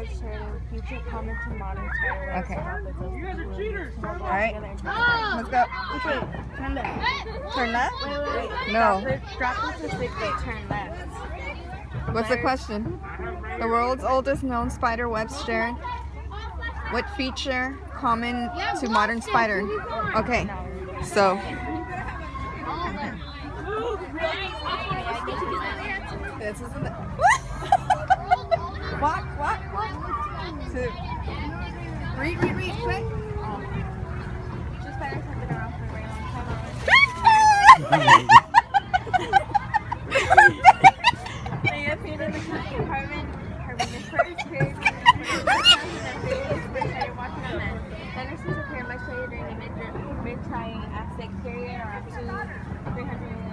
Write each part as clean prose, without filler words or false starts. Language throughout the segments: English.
webs shared in future common to modern spider webs. Okay. You guys are cheaters! Alright. Let's go. Which way? Turn left. Turn left? Wait. No. Drop this to 6 feet, turn left. What's the question? The world's oldest known spider webs shared. What feature common to modern spider? Okay. So. This is the. Walk. 2. Read, quick. Just spiders have been around for a very long time. They appeared in the carbon first period walking on land. Dinosaurs appear much later during the mid-Triassic period, around 330 million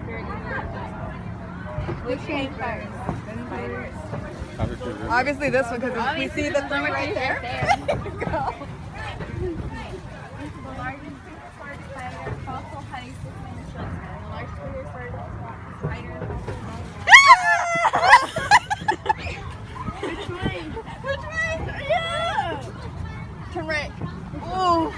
years ago. Which came first? Obviously this one, because we see the thing right there. The largest spider fossil had a 6-inch lifespan. The largest spider Which way? Yeah! Turn right. Oh.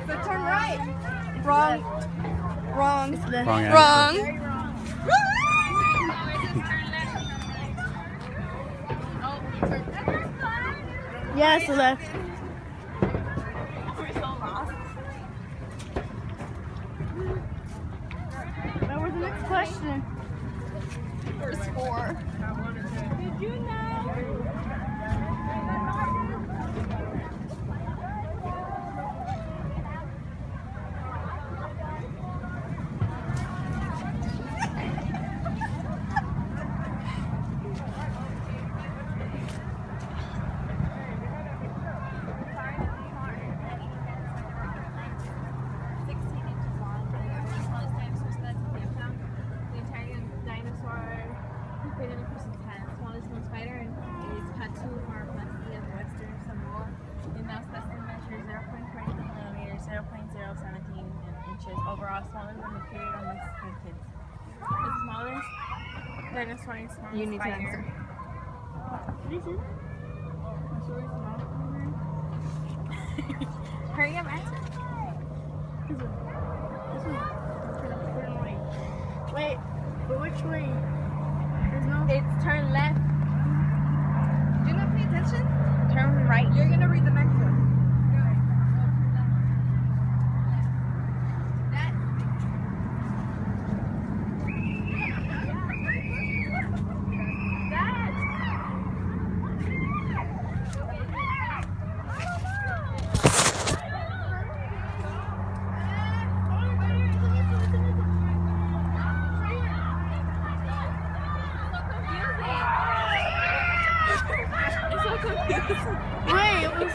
So turn right. Wrong. Wrong Wrong. Yes, left. We're so lost. What was the next question? Verse 4. Did you know? Overall, smaller than the period on Mexican kids. The smallest dinosaur is smallest You need to spider. answer. What is it? That's really small. Hurry up, answer. This one. Wait, but which way? There's no. It's turn left, Do not pay attention. turn right. You're gonna read the next one. Wait, it was.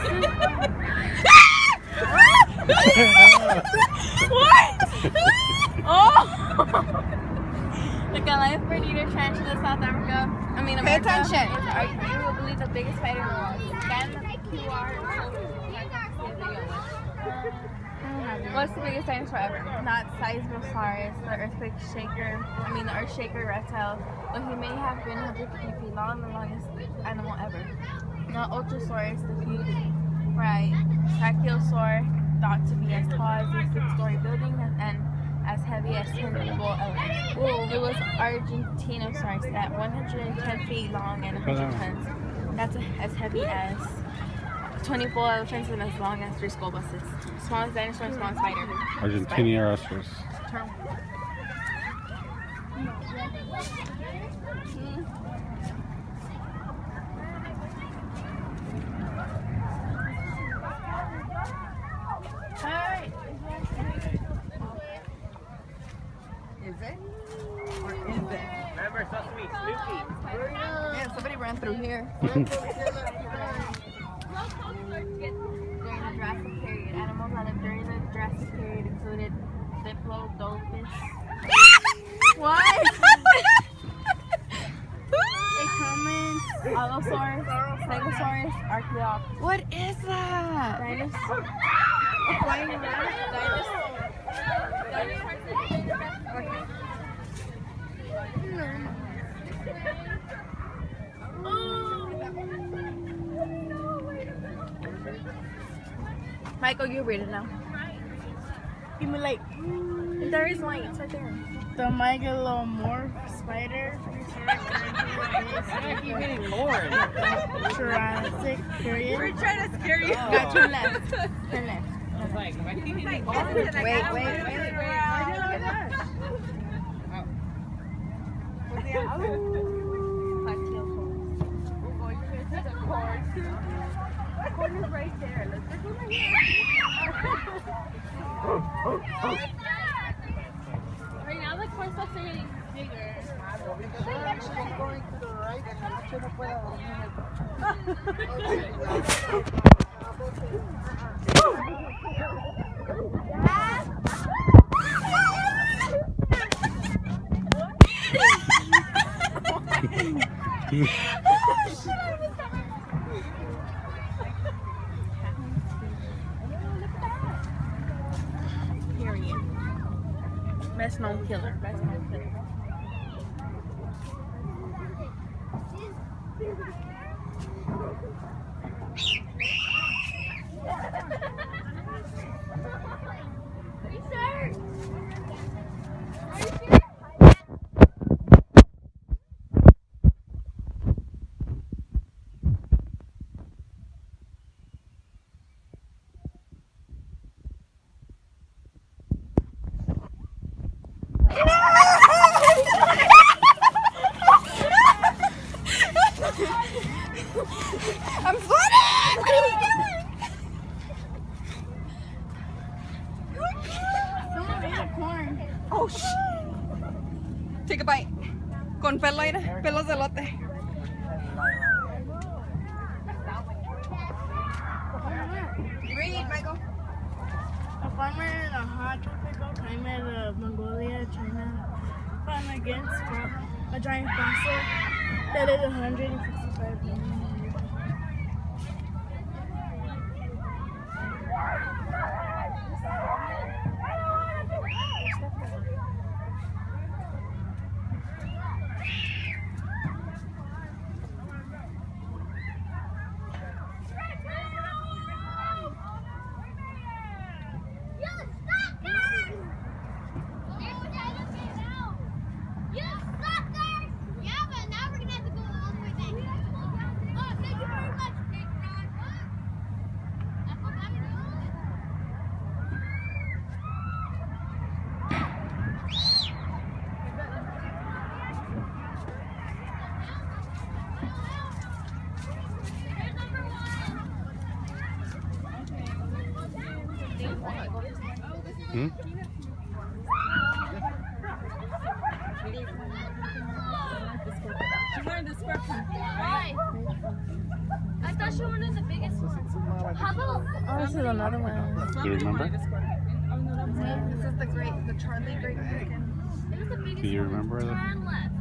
Like a life bird eater tarantula, South Africa. Pay America. attention. You will believe the biggest spider in the world. Scan the QR. What's the biggest dinosaur ever? Not Sizemosaurus, the the earth shaker reptile, but he may have been 150 feet long, the longest animal ever. Not Ultrasaurus, the huge brachiosaur, thought to be as tall as a 6-story building and as heavy as 10 bull elephants. It was Argentinosaurus at 110 feet long and 100 tons. That's as heavy as 20 bull elephants and as long as 3 school buses. Smallest dinosaur and smallest spider. Argentinosaurus. Term. Is it? Or is it? Remember Sesame Snoopy? Yeah, somebody ran through here. During the Jurassic period, animals that lived during the Jurassic period included Diplodocus. What? Allosaurus, Stegosaurus, Archaeopteryx. What is that? Dinosaur. A flying rat? Michael, you read it now. Give me like There is one. It's right there. the Megalomorph spider. Keep getting more. Jurassic period. trying to scare you. Got turn left. Turn left. I was like, if I keep getting more. Wait. Corner's right there. Right now the corn stuffs are getting bigger. Period. Best known killer. Best known killer. I'm sweating! Someone ate a corn. Oh, shit. Take a bite. Con pelo aire, pelos de elote. Read, Michael. A farmer in a hot tropical climate of Mongolia, China, found against a giant fossil that is 165 million years old. Hmm? She wanted the scorpion. Right. I thought she wanted the biggest one. How about? Oh, this is another one. Do you remember? This is the Charlie Great Pumpkin. It was the biggest Do you one. remember Turn left.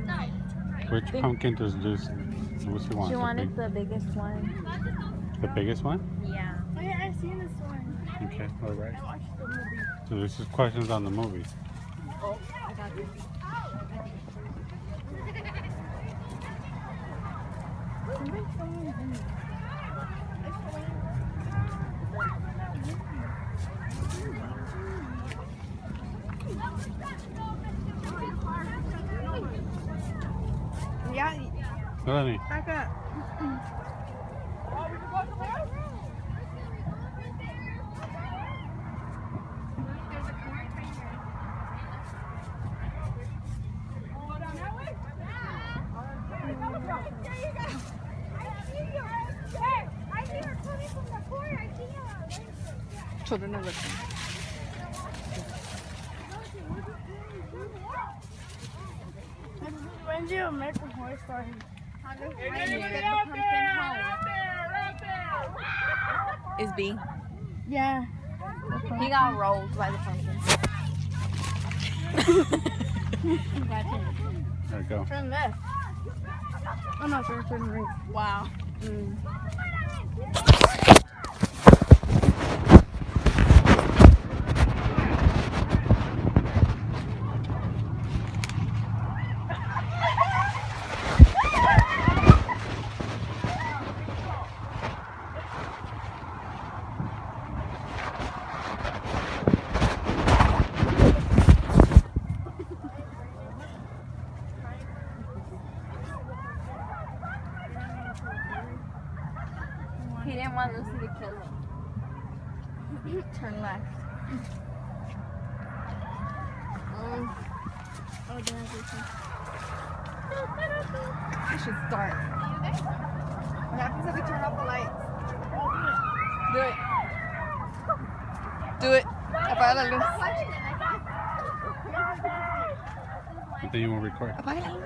No. which pumpkin does Lucy want? She wanted the biggest one. The biggest one? Yeah. Oh yeah, I've seen this one. Okay, all right. I watched the movie. So this is questions on the movie. Yeah, Melanie, back up. Children are listening. When's your American Horror Story? Is B. Yeah. He got rolled by the pumpkin. there we go. Turn left. Oh no, turn right. Wow. turn left. Oh, damn, I should start. What happens if we turn off the lights? Do it. Do it. Apaga la luz. Then you won't record. Apaga la luz.